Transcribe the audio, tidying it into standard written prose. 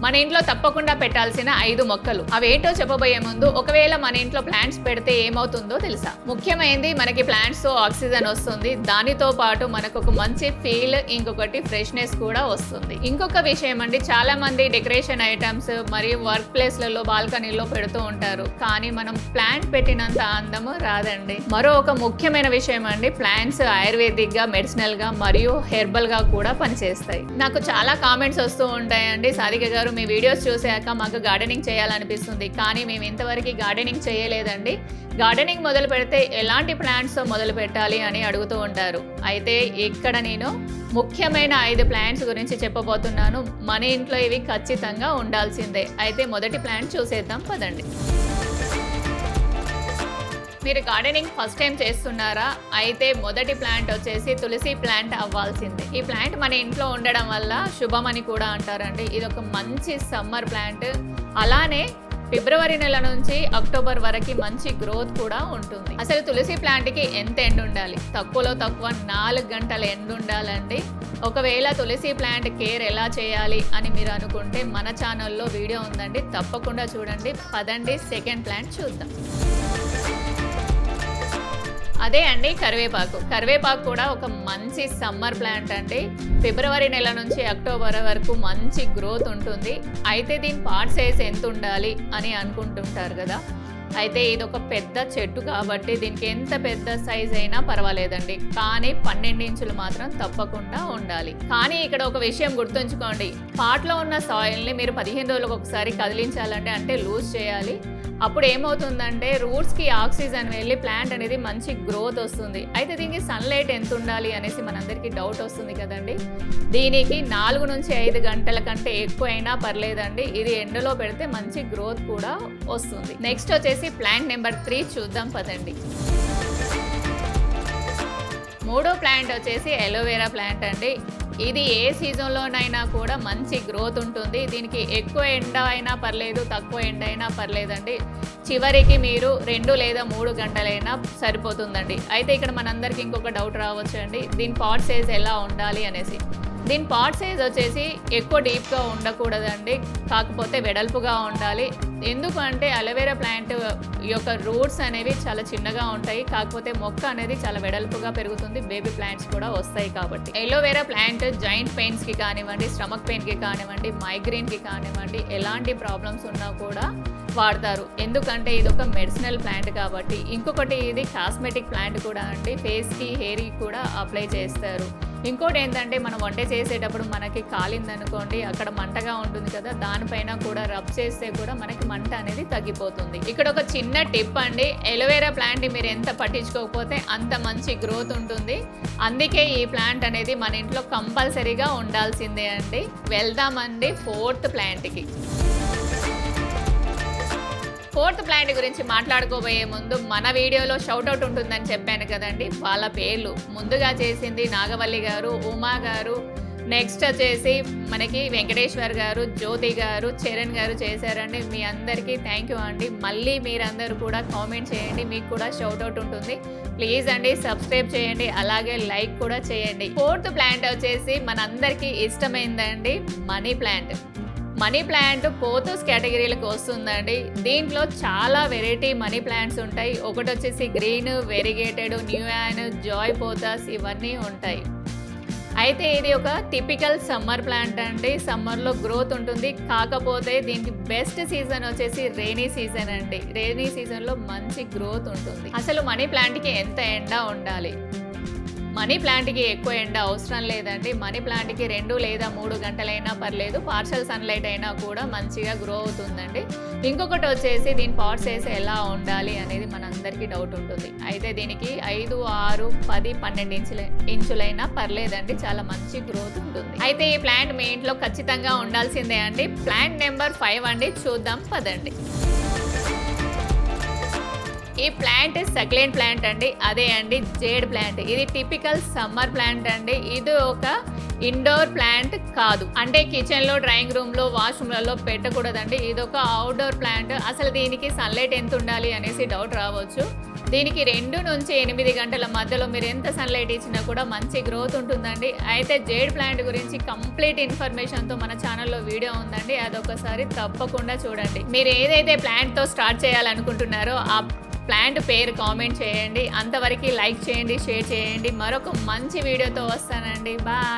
మన ఇంట్లో తప్పకుండా పెట్టాల్సిన 5 మొక్కలు. అవేంటో చెప్పబోయే ముందు, ఒకవేళ మన ఇంట్లో ప్లాంట్స్ పెడితే ఏమవుతుందో తెలుసా? ముఖ్యమైనది మనకి ప్లాంట్స్ తో ఆక్సిజన్ వస్తుంది, దానితో పాటు మనకు ఒక మంచి ఫీల్, ఇంకొకటి ఫ్రెష్నెస్ కూడా వస్తుంది. ఇంకొక విషయం అండి, చాలా మంది డెకరేషన్ ఐటమ్స్ మరియు వర్క్ ప్లేస్లలో బాల్కనీలో పెడుతూ ఉంటారు, కానీ మనం ప్లాంట్ పెట్టినంత అందము రాదండి. మరో ఒక ముఖ్యమైన విషయం అండి, ప్లాంట్స్ ఆయుర్వేదిక్ గా, మెడిసినల్ గా మరియు హెర్బల్ గా కూడా పనిచేస్తాయి. నాకు చాలా కామెంట్స్ వస్తూ ఉంటాయండి, సారిక గారు మీ వీడియోస్ చూసాక మాకు గార్డెనింగ్ చేయాలనిపిస్తుంది, కానీ మేము ఇంతవరకు గార్డెనింగ్ చేయలేదండి. గార్డెనింగ్ మొదలు పెడితే ఎలాంటి ప్లాంట్స్ మొదలు పెట్టాలి అని అడుగుతూ ఉంటారు. అయితే ఇక్కడ నేను ముఖ్యమైన 5 ప్లాంట్స్ గురించి చెప్పబోతున్నాను. మన ఇంట్లో ఇవి ఖచ్చితంగా ఉండాల్సిందే. అయితే మొదటి ప్లాంట్ చూసేద్దాం పదండి. మీరు గార్డెనింగ్ ఫస్ట్ టైం చేస్తున్నారా? అయితే మొదటి ప్లాంట్ వచ్చేసి తులసి ప్లాంట్ అవ్వాల్సిందే. ఈ ప్లాంట్ మన ఇంట్లో ఉండడం వల్ల శుభం అని కూడా అంటారండి. ఇది ఒక మంచి సమ్మర్ ప్లాంట్. అలానే ఫిబ్రవరి నెల నుంచి అక్టోబర్ వరకు మంచి గ్రోత్ కూడా ఉంటుంది. అసలు తులసి ప్లాంట్కి ఎంత ఎండ ఉండాలి? తక్కువలో తక్కువ 4 గంటల ఎండ ఉండాలండి. ఒకవేళ తులసి ప్లాంట్ కేర్ ఎలా చేయాలి అని మీరు అనుకుంటే మన ఛానల్లో వీడియో ఉందండి, తప్పకుండా చూడండి. పదండి సెకండ్ ప్లాంట్ చూద్దాం. అదే అండి కరివేపాకు. కరివేపాకు కూడా ఒక మంచి సమ్మర్ ప్లాంట్ అండి. ఫిబ్రవరి నెల నుంచి అక్టోబర్ వరకు మంచి గ్రోత్ ఉంటుంది. అయితే దీని పార్ట్ సైజ్ ఎంత ఉండాలి అని అనుకుంటుంటారు కదా. అయితే ఇది ఒక పెద్ద చెట్టు కాబట్టి దీనికి ఎంత పెద్ద సైజ్ అయినా పర్వాలేదండి, కానీ 12 ఇంచులు మాత్రం తప్పకుండా ఉండాలి. కానీ ఇక్కడ ఒక విషయం గుర్తుంచుకోండి, పాట్లో ఉన్న సాయిల్ని మీరు 15 రోజులకు ఒకసారి కదిలించాలండి, అంటే లూజ్ చేయాలి. అప్పుడు ఏమవుతుందంటే రూట్స్కి ఆక్సిజన్ వెళ్ళి ప్లాంట్ అనేది మంచి గ్రోత్ వస్తుంది. అయితే దీనికి సన్లైట్ ఎంత ఉండాలి అనేసి మనందరికీ డౌట్ వస్తుంది కదండి. దీనికి 4 నుంచి 5 గంటల కంటే ఎక్కువ అయినా పర్లేదండి. ఇది ఎండలో పెడితే మంచి గ్రోత్ కూడా వస్తుంది. నెక్స్ట్ వచ్చేసి ప్లాంట్ నెంబర్ 3 చూద్దాం పదండి. మూడో ప్లాంట్ వచ్చేసి అలోవెరా ప్లాంట్ అండి. ఇది ఏ సీజన్లోనైనా కూడా మంచి గ్రోత్ ఉంటుంది. దీనికి ఎక్కువ ఎండ అయినా పర్లేదు, తక్కువ ఎండ అయినా పర్లేదండి. చివరికి మీరు 2 లేదా 3 గంటలైనా సరిపోతుందండి. అయితే ఇక్కడ మనందరికీ ఇంకొక డౌట్ రావచ్చు అండి, దీని పాట్ సైజ్ ఎలా ఉండాలి అనేసి. దీని పాట్ సైజ్ వచ్చేసి ఎక్కువ డీప్గా ఉండకూడదండి, కాకపోతే వెడల్పుగా ఉండాలి. ఎందుకంటే అలోవెరా ప్లాంట్ యొక్క రూట్స్ అనేవి చాలా చిన్నగా ఉంటాయి, కాకపోతే మొక్క అనేది చాలా వెడల్పుగా పెరుగుతుంది, బేబీ ప్లాంట్స్ కూడా వస్తాయి కాబట్టి. అలోవెరా ప్లాంట్ జాయింట్ పెయిన్స్కి కానివ్వండి, స్టమక్ పెయిన్కి కానివ్వండి, మైగ్రేన్కి కానివ్వండి, ఎలాంటి ప్రాబ్లమ్స్ ఉన్నా కూడా వాడతారు. ఎందుకంటే ఇది ఒక మెడిసినల్ ప్లాంట్ కాబట్టి. ఇంకొకటి ఇది కాస్మెటిక్ ప్లాంట్ కూడా అండి, ఫేస్కి, హెయిర్కి కూడా అప్లై చేస్తారు. ఇంకోటి ఏంటంటే మనం వంట చేసేటప్పుడు మనకి కాలిందనుకోండి, అక్కడ మంటగా ఉంటుంది కదా, దానిపైన కూడా రబ్ చేస్తే కూడా మనకి మంట అనేది తగ్గిపోతుంది. ఇక్కడ ఒక చిన్న టిప్ అండి, అలోవెరా ప్లాంట్ మీరు ఎంత పట్టించుకోకపోతే అంత మంచి గ్రోత్ ఉంటుంది. అందుకే ఈ ప్లాంట్ అనేది మన ఇంట్లో కంపల్సరీగా ఉండాల్సిందే అండి. వెళ్దామండి 4th ప్లాంట్కి. 4th ప్లాంట్ గురించి మాట్లాడుకోబోయే ముందు మన వీడియోలో షౌట్అవుట్ ఉంటుందని చెప్పాను కదండి, వాళ్ళ పేర్లు ముందుగా చేసింది నాగవల్లి గారు, ఉమా గారు, నెక్స్ట్ వచ్చేసి మనకి వెంకటేశ్వర్ గారు, జ్యోతి గారు, చరణ్ గారు చేశారండి. మీ అందరికీ థ్యాంక్ యూ అండి. మళ్ళీ మీరందరూ కూడా కామెంట్ చేయండి, మీకు కూడా షౌట్అవుట్ ఉంటుంది. ప్లీజ్ అండి సబ్స్క్రైబ్ చేయండి, అలాగే లైక్ కూడా చేయండి. 4th ప్లాంట్ వచ్చేసి మనందరికీ ఇష్టమైందండి money plant. Money plant pothos కేటగిరీలకు వస్తుందండి. దీంట్లో చాలా వెరైటీ మనీ ప్లాంట్స్ ఉంటాయి. ఒకటి వచ్చేసి green, variegated, neon, joy pothos, ఇవన్నీ ఉంటాయి. అయితే ఇది ఒక టిపికల్ సమ్మర్ ప్లాంట్ అండి. సమ్మర్లో గ్రోత్ ఉంటుంది, కాకపోతే దీనికి బెస్ట్ సీజన్ వచ్చేసి రెయినీ సీజన్ అండి. రెయినీ సీజన్లో మంచి గ్రోత్ ఉంటుంది. అసలు మనీ ప్లాంట్కి ఎంత ఎండ ఉండాలి? మనీ ప్లాంట్కి ఎక్కువ ఎండ అవసరం లేదండి. మనీ ప్లాంట్కి 2 లేదా 3 గంటలైనా పర్లేదు, పార్షల్ సన్లైట్ అయినా కూడా మంచిగా గ్రో అవుతుందండి. ఇంకొకటి వచ్చేసి దీని పాట్ సైజ్ ఎలా ఉండాలి అనేది మనందరికీ డౌట్ ఉంటుంది. అయితే దీనికి 5, 6, 10, 12 ఇంచులైనా పర్లేదండి, చాలా మంచి గ్రోత్ ఉంటుంది. అయితే ఈ ప్లాంట్ మీ ఇంట్లో ఖచ్చితంగా ఉండాల్సిందే అండి. ప్లాంట్ నెంబర్ 5 అండి, చూద్దాం పదండి. ఈ ప్లాంట్ సక్లెంట్ ప్లాంట్ అండి, అదే అండి జేడ్ ప్లాంట్. ఇది టిపికల్ సమ్మర్ ప్లాంట్ అండి. ఇది ఒక ఇండోర్ ప్లాంట్ కాదు. అంటే కిచెన్లో, డ్రాయింగ్ రూమ్లో, వాష్రూమ్లలో పెట్టకూడదండి. ఇదొక అవుట్డోర్ ప్లాంట్. అసలు దీనికి సన్లైట్ ఎంత ఉండాలి అనేసి డౌట్ రావచ్చు. దీనికి 2 నుంచి 8 గంటల మధ్యలో మీరు ఎంత సన్లైట్ ఇచ్చినా కూడా మంచి గ్రోత్ ఉంటుందండి. అయితే జేడ్ ప్లాంట్ గురించి కంప్లీట్ ఇన్ఫర్మేషన్తో మన ఛానల్లో వీడియో ఉందండి. అదొకసారి తప్పకుండా చూడండి. మీరు ఏదైతే ప్లాంట్తో స్టార్ట్ చేయాలనుకుంటున్నారో ఆ ప్లాంట్ పేరు కామెంట్ చేయండి. అంతవరకు లైక్ చేయండి, షేర్ చేయండి. మరొక మంచి వీడియోతో వస్తానండి. బాయ్.